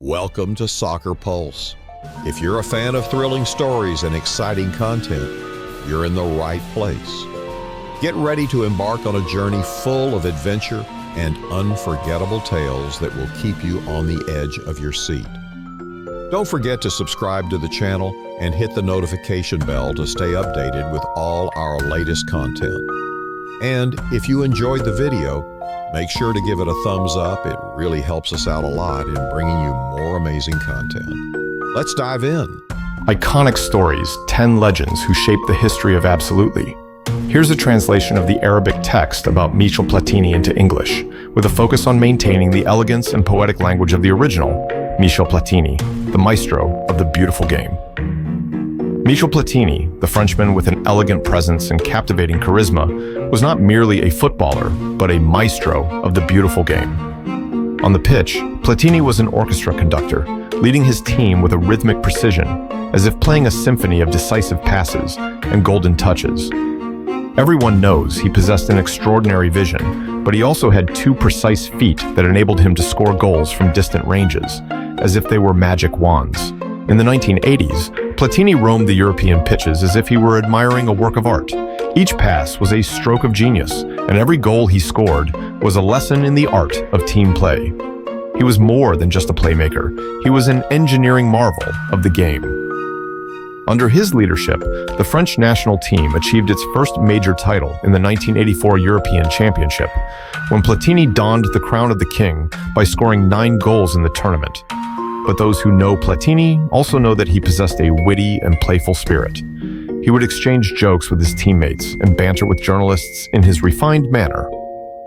Welcome to Soccer Pulse. If you're a fan of thrilling stories and exciting content, you're in the right place. Get ready to embark on a journey full of adventure and unforgettable tales that will keep you on the edge of your seat. Don't forget to subscribe to the channel and hit the notification bell to stay updated with all our latest content. And if you enjoyed the video, make sure to give it a thumbs up. It really helps us out a lot in bringing you more amazing content. Let's dive in. Iconic stories, 10 legends who shaped the history of absolutely. Here's a translation of the Arabic text about Michel Platini into English, with a focus on maintaining the elegance and poetic language of the original, Michel Platini, the maestro of the beautiful game. Michel Platini, the Frenchman with an elegant presence and captivating charisma, was not merely a footballer, but a maestro of the beautiful game. On the pitch, Platini was an orchestra conductor, leading his team with a rhythmic precision, as if playing a symphony of decisive passes and golden touches. Everyone knows he possessed an extraordinary vision, but he also had two precise feet that enabled him to score goals from distant ranges, as if they were magic wands. In the 1980s, Platini roamed the European pitches as if he were admiring a work of art. Each pass was a stroke of genius, and every goal he scored was a lesson in the art of team play. He was more than just a playmaker. He was an engineering marvel of the game. Under his leadership, the French national team achieved its first major title in the 1984 European Championship, when Platini donned the crown of the king by scoring 9 goals in the tournament. But those who know Platini also know that he possessed a witty and playful spirit. He would exchange jokes with his teammates and banter with journalists in his refined manner.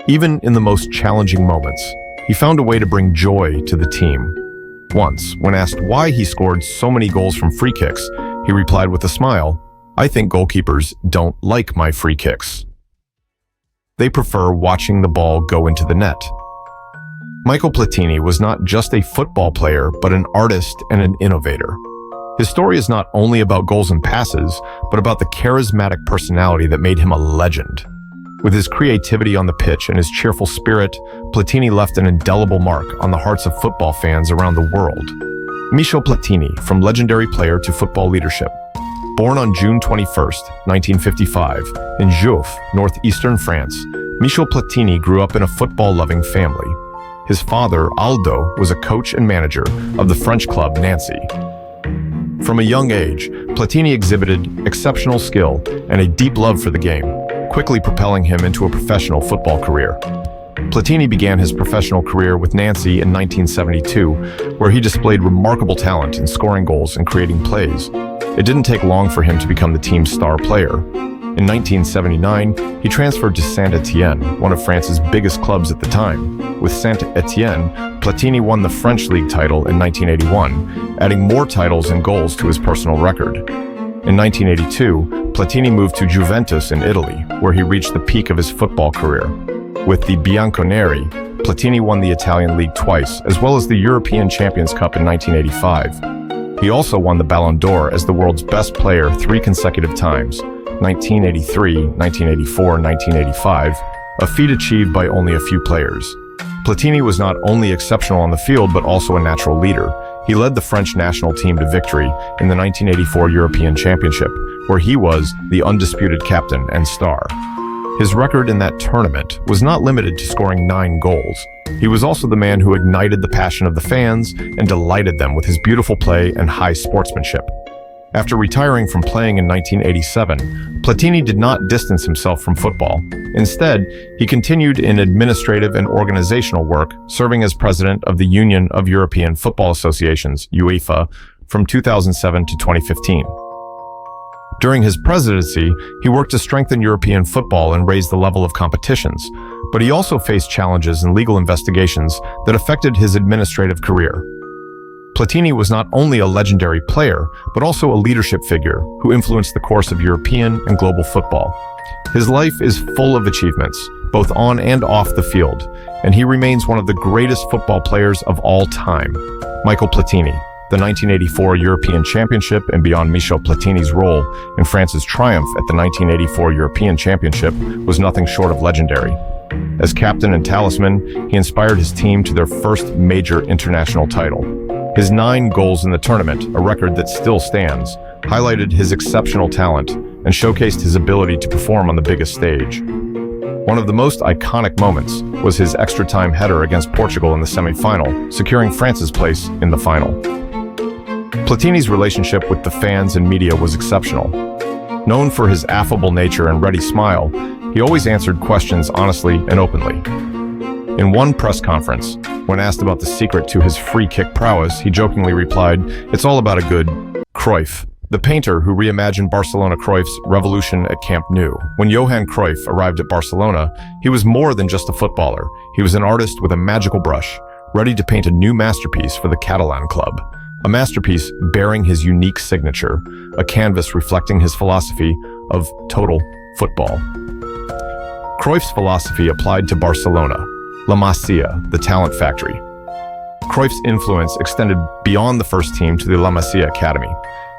Even in the most challenging moments, he found a way to bring joy to the team. Once, when asked why he scored so many goals from free kicks, he replied with a smile, "I think goalkeepers don't like my free kicks. They prefer watching the ball go into the net." Michel Platini was not just a football player, but an artist and an innovator. His story is not only about goals and passes, but about the charismatic personality that made him a legend. With his creativity on the pitch and his cheerful spirit, Platini left an indelible mark on the hearts of football fans around the world. Michel Platini, from legendary player to football leadership. Born on June 21, 1955, in Jouf, northeastern France, Michel Platini grew up in a football-loving family. His father, Aldo, was a coach and manager of the French club Nancy. From a young age, Platini exhibited exceptional skill and a deep love for the game, quickly propelling him into a professional football career. Platini began his professional career with Nancy in 1972, where he displayed remarkable talent in scoring goals and creating plays. It didn't take long for him to become the team's star player. In 1979, he transferred to Saint-Étienne, one of France's biggest clubs at the time. With Saint-Étienne, Platini won the French league title in 1981, adding more titles and goals to his personal record. In 1982, Platini moved to Juventus in Italy, where he reached the peak of his football career. With the Bianconeri, Platini won the Italian league twice, as well as the European Champions Cup in 1985. He also won the Ballon d'Or as the world's best player 3 consecutive times, 1983, 1984, and 1985, a feat achieved by only a few players. Platini was not only exceptional on the field, but also a natural leader. He led the French national team to victory in the 1984 European Championship, where he was the undisputed captain and star. His record in that tournament was not limited to scoring 9 goals. He was also the man who ignited the passion of the fans and delighted them with his beautiful play and high sportsmanship. After retiring from playing in 1987, Platini did not distance himself from football. Instead, he continued in administrative and organizational work, serving as president of the Union of European Football Associations, UEFA, from 2007 to 2015. During his presidency, he worked to strengthen European football and raise the level of competitions, but he also faced challenges and legal investigations that affected his administrative career. Platini was not only a legendary player, but also a leadership figure who influenced the course of European and global football. His life is full of achievements, both on and off the field, and he remains one of the greatest football players of all time. Michel Platini, the 1984 European Championship, and beyond Michel Platini's role in France's triumph at the 1984 European Championship, was nothing short of legendary. As captain and talisman, he inspired his team to their first major international title. His 9 goals in the tournament, a record that still stands, highlighted his exceptional talent and showcased his ability to perform on the biggest stage. One of the most iconic moments was his extra-time header against Portugal in the semi-final, securing France's place in the final. Platini's relationship with the fans and media was exceptional. Known for his affable nature and ready smile, he always answered questions honestly and openly. In one press conference, when asked about the secret to his free-kick prowess, he jokingly replied, "It's all about a good Cruyff." The painter who reimagined Barcelona Cruyff's revolution at Camp Nou. When Johan Cruyff arrived at Barcelona, he was more than just a footballer. He was an artist with a magical brush, ready to paint a new masterpiece for the Catalan club. A masterpiece bearing his unique signature, a canvas reflecting his philosophy of total football. Cruyff's philosophy applied to Barcelona, La Masia, the talent factory. Cruyff's influence extended beyond the first team to the La Masia Academy.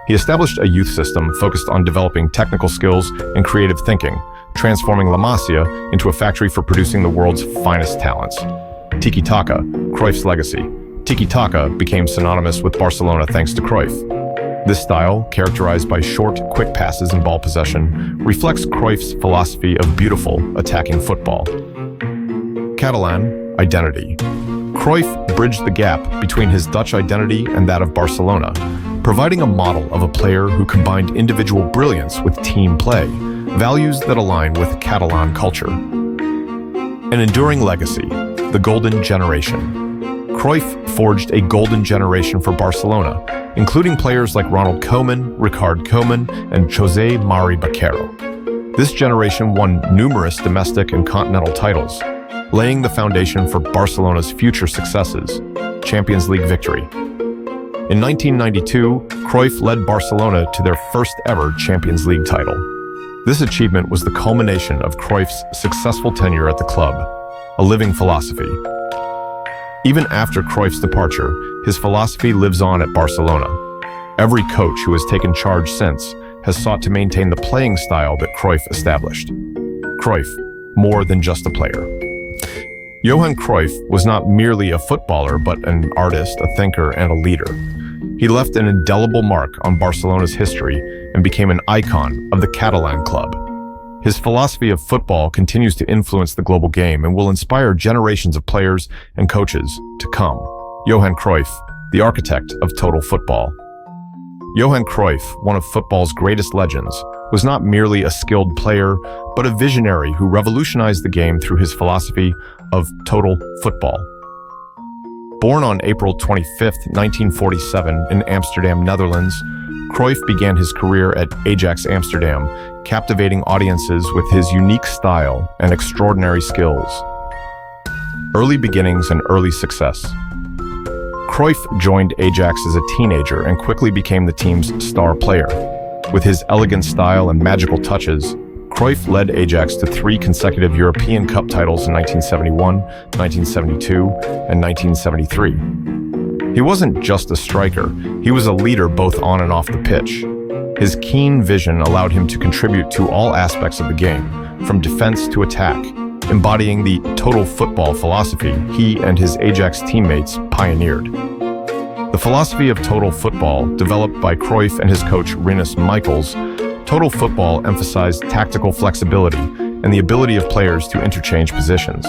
He established a youth system focused on developing technical skills and creative thinking, transforming La Masia into a factory for producing the world's finest talents. Tiki-taka, Cruyff's legacy. Tiki-taka became synonymous with Barcelona thanks to Cruyff. This style, characterized by short, quick passes and ball possession, reflects Cruyff's philosophy of beautiful, attacking football. Catalan identity. Cruyff bridged the gap between his Dutch identity and that of Barcelona, providing a model of a player who combined individual brilliance with team play, values that align with Catalan culture. An enduring legacy, the Golden Generation. Cruyff forged a golden generation for Barcelona, including players like Ronald Koeman, Ricard Koeman, and José Mari Baquero. This generation won numerous domestic and continental titles, laying the foundation for Barcelona's future successes, Champions League victory. In 1992, Cruyff led Barcelona to their first ever Champions League title. This achievement was the culmination of Cruyff's successful tenure at the club, a living philosophy. Even after Cruyff's departure, his philosophy lives on at Barcelona. Every coach who has taken charge since has sought to maintain the playing style that Cruyff established. Cruyff, more than just a player. Johan Cruyff was not merely a footballer, but an artist, a thinker, and a leader. He left an indelible mark on Barcelona's history and became an icon of the Catalan club. His philosophy of football continues to influence the global game and will inspire generations of players and coaches to come. Johan Cruyff, the architect of total football. Johan Cruyff, one of football's greatest legends, was not merely a skilled player, but a visionary who revolutionized the game through his philosophy of total football. Born on April 25, 1947 in Amsterdam, Netherlands, Cruyff began his career at Ajax Amsterdam, captivating audiences with his unique style and extraordinary skills. Early beginnings and early success. Cruyff joined Ajax as a teenager and quickly became the team's star player. With his elegant style and magical touches, Cruyff led Ajax to 3 consecutive European Cup titles in 1971, 1972, and 1973. He wasn't just a striker, he was a leader both on and off the pitch. His keen vision allowed him to contribute to all aspects of the game, from defense to attack, embodying the total football philosophy he and his Ajax teammates pioneered. The philosophy of total football, developed by Cruyff and his coach Rinus Michels, total football emphasized tactical flexibility and the ability of players to interchange positions.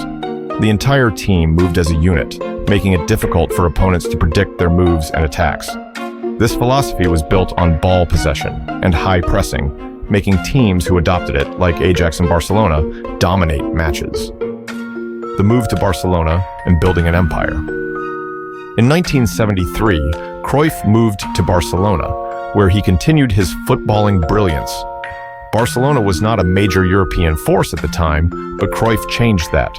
The entire team moved as a unit, making it difficult for opponents to predict their moves and attacks. This philosophy was built on ball possession and high pressing, making teams who adopted it, like Ajax and Barcelona, dominate matches. The move to Barcelona and building an empire. In 1973, Cruyff moved to Barcelona, where he continued his footballing brilliance. Barcelona was not a major European force at the time, but Cruyff changed that.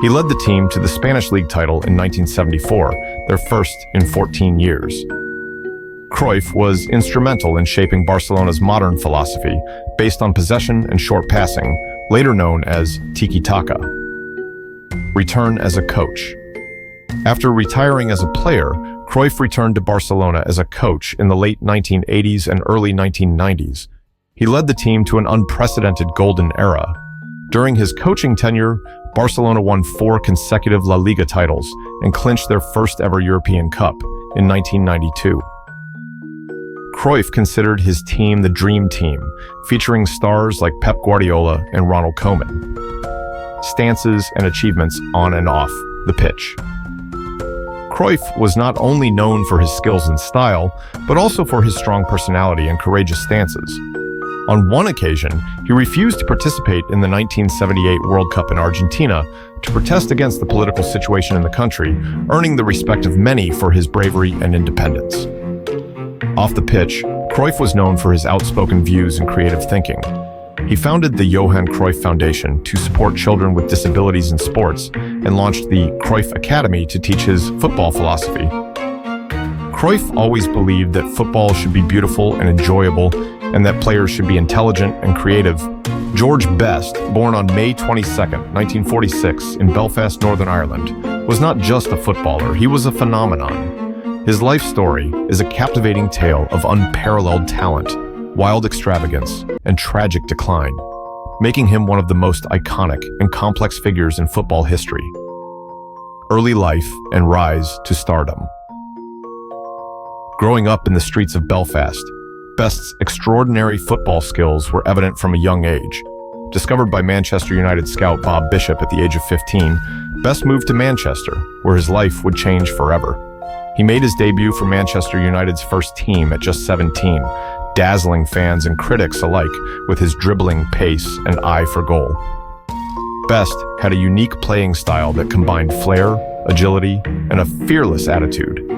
He led the team to the Spanish League title in 1974, their first in 14 years. Cruyff was instrumental in shaping Barcelona's modern philosophy, based on possession and short passing, later known as tiki-taka. Return as a coach. After retiring as a player, Cruyff returned to Barcelona as a coach in the late 1980s and early 1990s. He led the team to an unprecedented golden era. During his coaching tenure, Barcelona won 4 consecutive La Liga titles and clinched their first ever European Cup, in 1992. Cruyff considered his team the dream team, featuring stars like Pep Guardiola and Ronald Koeman. Stances and achievements on and off the pitch. Cruyff was not only known for his skills and style, but also for his strong personality and courageous stances. On one occasion, he refused to participate in the 1978 World Cup in Argentina to protest against the political situation in the country, earning the respect of many for his bravery and independence. Off the pitch, Cruyff was known for his outspoken views and creative thinking. He founded the Johan Cruyff Foundation to support children with disabilities in sports and launched the Cruyff Academy to teach his football philosophy. Cruyff always believed that football should be beautiful and enjoyable and that players should be intelligent and creative. George Best, born on May 22, 1946 in Belfast, Northern Ireland, was not just a footballer, he was a phenomenon. His life story is a captivating tale of unparalleled talent, wild extravagance, and tragic decline, making him one of the most iconic and complex figures in football history. Early life and rise to stardom. Growing up in the streets of Belfast, Best's extraordinary football skills were evident from a young age. Discovered by Manchester United scout Bob Bishop at the age of 15, Best moved to Manchester, where his life would change forever. He made his debut for Manchester United's first team at just 17, dazzling fans and critics alike with his dribbling pace and eye for goal. Best had a unique playing style that combined flair, agility, and a fearless attitude.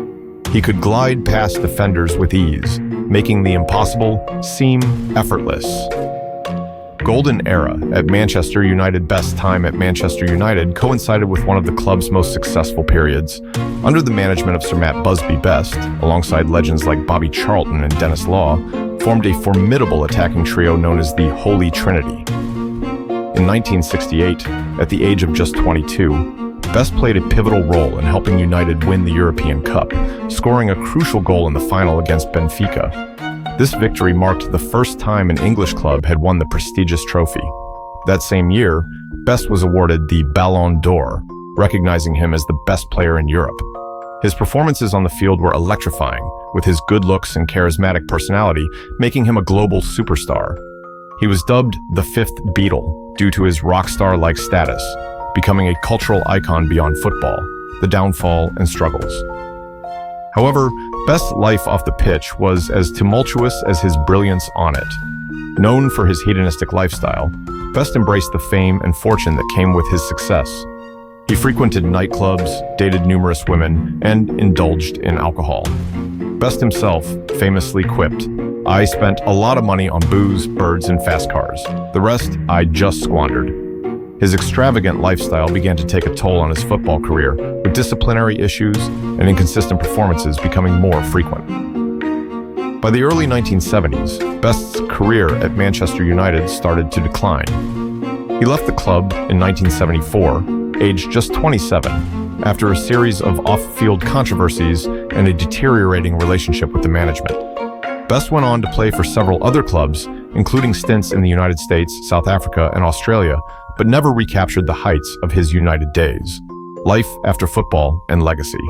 He could glide past defenders with ease, making the impossible seem effortless. Golden era at Manchester United. Best's time at Manchester United coincided with one of the club's most successful periods. Under the management of Sir Matt Busby, Best, alongside legends like Bobby Charlton and Dennis Law, formed a formidable attacking trio known as the Holy Trinity. In 1968, at the age of just 22, Best played a pivotal role in helping United win the European Cup, scoring a crucial goal in the final against Benfica. This victory marked the first time an English club had won the prestigious trophy. That same year, Best was awarded the Ballon d'Or, recognizing him as the best player in Europe. His performances on the field were electrifying, with his good looks and charismatic personality making him a global superstar. He was dubbed the Fifth Beatle due to his rock star-like status, becoming a cultural icon beyond football, the downfall and struggles. However, Best's life off the pitch was as tumultuous as his brilliance on it. Known for his hedonistic lifestyle, Best embraced the fame and fortune that came with his success. He frequented nightclubs, dated numerous women, and indulged in alcohol. Best himself famously quipped, "I spent a lot of money on booze, birds, and fast cars. The rest I just squandered." His extravagant lifestyle began to take a toll on his football career, with disciplinary issues and inconsistent performances becoming more frequent. By the early 1970s, Best's career at Manchester United started to decline. He left the club in 1974, aged just 27, after a series of off-field controversies and a deteriorating relationship with the management. Best went on to play for several other clubs, including stints in the United States, South Africa, and Australia, but never recaptured the heights of his United days. Life after football and legacy.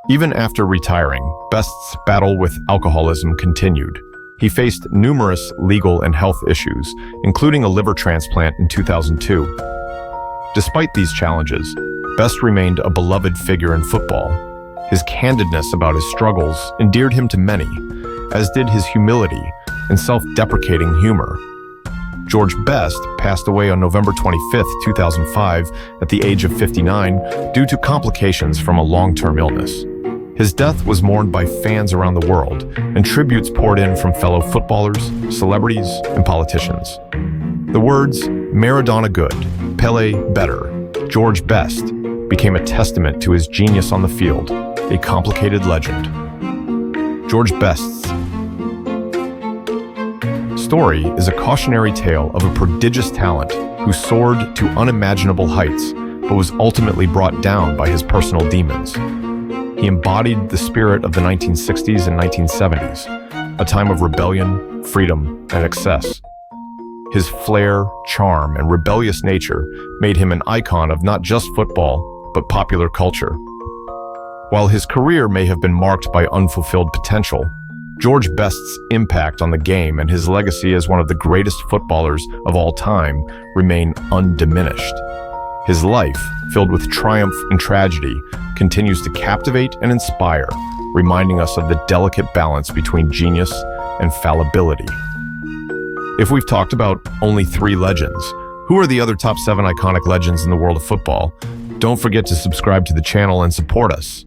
Even after retiring, Best's battle with alcoholism continued. He faced numerous legal and health issues, including a liver transplant in 2002. Despite these challenges, Best remained a beloved figure in football. His candidness about his struggles endeared him to many, as did his humility and self-deprecating humor. George Best passed away on November 25, 2005, at the age of 59 due to complications from a long-term illness. His death was mourned by fans around the world, and tributes poured in from fellow footballers, celebrities, and politicians. The words, "Maradona good, Pele better, George Best," became a testament to his genius on the field, a complicated legend. George Best's story is a cautionary tale of a prodigious talent who soared to unimaginable heights, but was ultimately brought down by his personal demons. He embodied the spirit of the 1960s and 1970s, a time of rebellion, freedom, and excess. His flair, charm, and rebellious nature made him an icon of not just football, but popular culture. While his career may have been marked by unfulfilled potential, George Best's impact on the game and his legacy as one of the greatest footballers of all time remain undiminished. His life, filled with triumph and tragedy, continues to captivate and inspire, reminding us of the delicate balance between genius and fallibility. If we've talked about only 3 legends, who are the other top 7 iconic legends in the world of football? Don't forget to subscribe to the channel and support us.